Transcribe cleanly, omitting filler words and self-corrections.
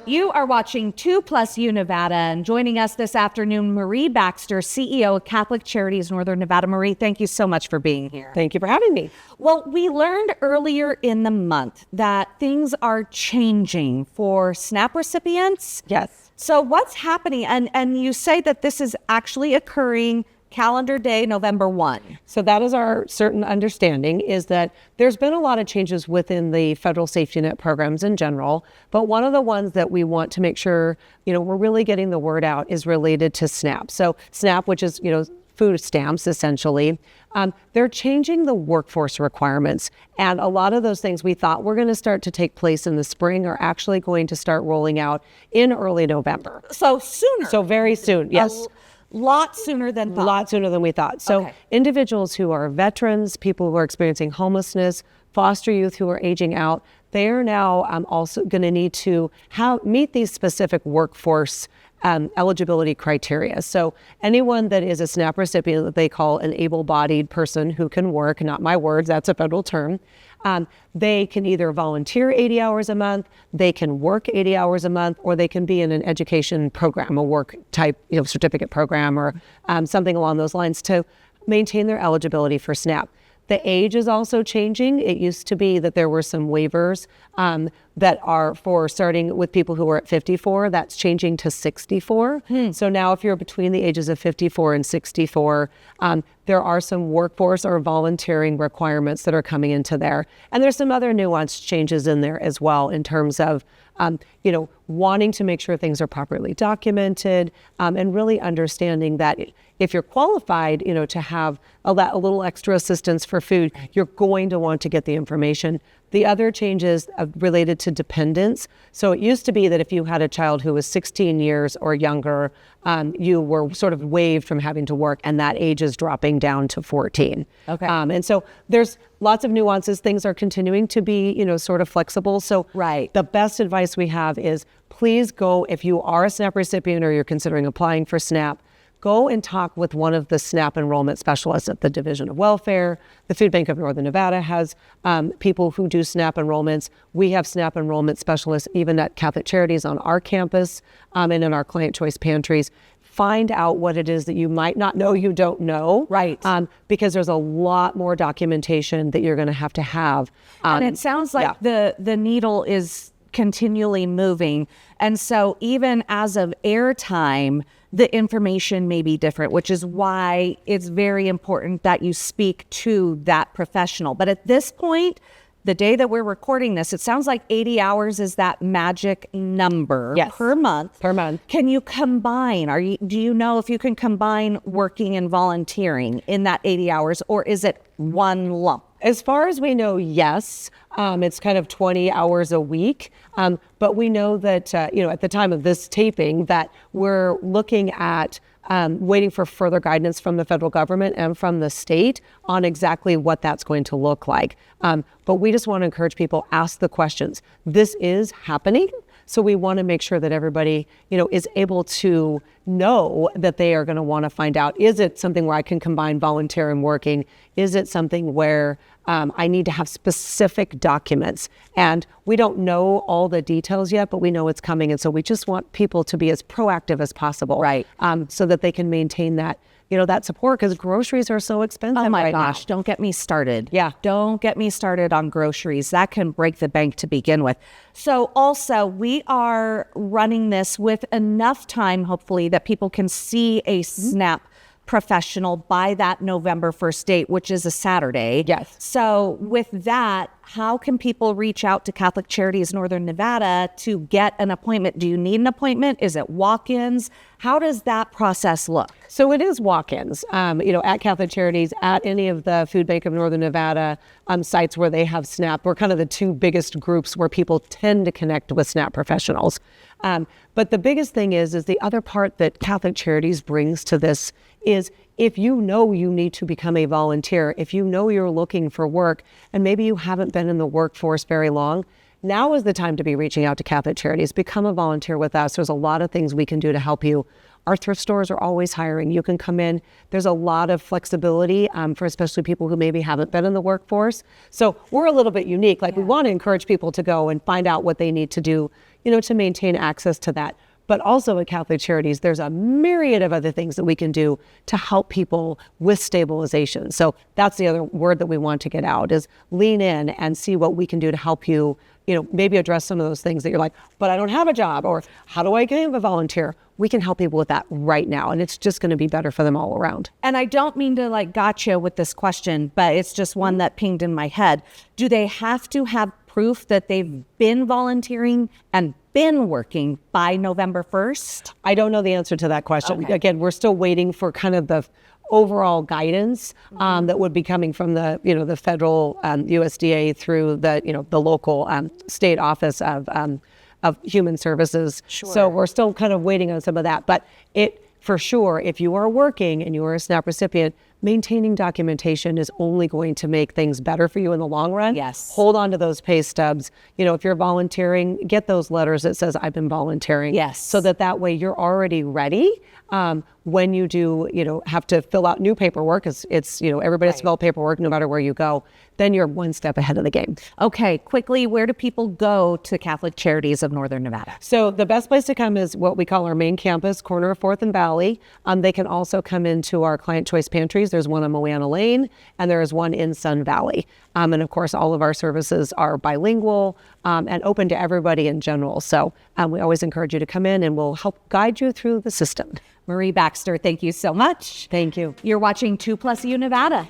You are watching 2+U Nevada, and joining us this afternoon, Marie Baxter, CEO of Catholic Charities Northern Nevada. Marie, thank you so much for being here. Thank you for having me. Well, we learned earlier in the month that things are changing for SNAP recipients. Yes. So what's happening? And you say that this is actually occurring calendar day, November 1. So that is our certain understanding, is that there's been a lot of changes within the federal safety net programs in general, but one of the ones that we want to make sure, we're really getting the word out is related to SNAP. So SNAP, which is, food stamps, essentially, they're changing the workforce requirements. And a lot of those things we thought were going to start to take place in the spring are actually going to start rolling out in early November. So sooner. So very soon, yes. Lot sooner than thought. A lot sooner than we thought. So individuals who are veterans, people who are experiencing homelessness, foster youth who are aging out, they are now also going to need to meet these specific workforce eligibility criteria. So anyone that is a SNAP recipient that they call an able-bodied person who can work, not my words, that's a federal term, they can either volunteer 80 hours a month, they can work 80 hours a month, or they can be in an education program, a work type certificate program, or something along those lines to maintain their eligibility for SNAP. The age is also changing. It used to be that there were some waivers that are for starting with people who are at 54. That's changing to 64. So now if you're between the ages of 54 and 64, there are some workforce or volunteering requirements that are coming into there. And there's some other nuanced changes in there as well in terms of wanting to make sure things are properly documented, and really understanding that if you're qualified, to have a little extra assistance for food, you're going to want to get the information. The other changes related to dependents. So it used to be that if you had a child who was 16 years or younger, you were sort of waived from having to work, and that age is dropping down to 14. Okay. And so there's lots of nuances. Things are continuing to be, sort of flexible. So the best advice we have is please go, if you are a SNAP recipient or you're considering applying for SNAP, go and talk with one of the SNAP enrollment specialists at the Division of Welfare. The Food Bank of Northern Nevada has people who do SNAP enrollments. We have SNAP enrollment specialists even at Catholic Charities on our campus and in our client choice pantries. Find out what it is that you might not know you don't know. Right. Because there's a lot more documentation that you're going to have. And it sounds like the needle is continually moving. And so even as of airtime, the information may be different, which is why it's very important that you speak to that professional. But at this point, the day that we're recording this, it sounds like 80 hours is that magic number per month. Per month. Can you combine? Do you know if you can combine working and volunteering in that 80 hours, or is it one lump? As far as we know, yes. It's kind of 20 hours a week. But we know that, at the time of this taping, that we're looking at waiting for further guidance from the federal government and from the state on exactly what that's going to look like. But we just want to encourage people, ask the questions. This is happening. So we want to make sure that everybody, is able to know that they are going to want to find out, is it something where I can combine volunteer and working? Is it something where I need to have specific documents? And we don't know all the details yet, but we know it's coming. And so we just want people to be as proactive as possible. Right. So that they can maintain that, that support, because groceries are so expensive. Oh my right gosh, now. Don't get me started. Yeah. Don't get me started on groceries. That can break the bank to begin with. So also, we are running this with enough time, hopefully, that people can see a SNAP professional by that November 1st date, which is a Saturday. Yes. So with that, how can people reach out to Catholic Charities Northern Nevada to get an appointment? Do you need an appointment? Is it walk-ins? How does that process look? So it is walk-ins, at Catholic Charities, at any of the Food Bank of Northern Nevada sites where they have SNAP. We're kind of the two biggest groups where people tend to connect with SNAP professionals. But the biggest thing is the other part that Catholic Charities brings to this is if you know you need to become a volunteer, if you know you're looking for work and maybe you haven't been in the workforce very long, now is the time to be reaching out to Catholic Charities. Become a volunteer with us. There's a lot of things we can do to help you. Our thrift stores are always hiring. You can come in. There's a lot of flexibility for especially people who maybe haven't been in the workforce. So we're a little bit unique. Like we want to encourage people to go and find out what they need to do, to maintain access to that. But also at Catholic Charities, there's a myriad of other things that we can do to help people with stabilization. So that's the other word that we want to get out is lean in and see what we can do to help you, maybe address some of those things that you're like, but I don't have a job, or how do I get a volunteer? We can help people with that right now. And it's just going to be better for them all around. And I don't mean to gotcha with this question, but it's just one that pinged in my head. Do they have to have proof that they've been volunteering and been working by November 1st? I don't know the answer to that question. Okay. Again, we're still waiting for kind of the overall guidance that would be coming from the, the federal USDA through the, the local state office of Human Services. Sure. So we're still kind of waiting on some of that. But for sure, if you are working and you are a SNAP recipient, maintaining documentation is only going to make things better for you in the long run. Yes. Hold on to those pay stubs. If you're volunteering, get those letters that says I've been volunteering. Yes. So that way you're already ready when you do, have to fill out new paperwork. It's everybody has to fill out paperwork no matter where you go. Then you're one step ahead of the game. Okay, quickly, where do people go to Catholic Charities of Northern Nevada? So the best place to come is what we call our main campus, corner of 4th and Valley. They can also come into our client choice pantries. There's one on Moana Lane, and there is one in Sun Valley. And of course, all of our services are bilingual and open to everybody in general. So we always encourage you to come in, and we'll help guide you through the system. Marie Baxter, thank you so much. Thank you. You're watching 2+U Nevada.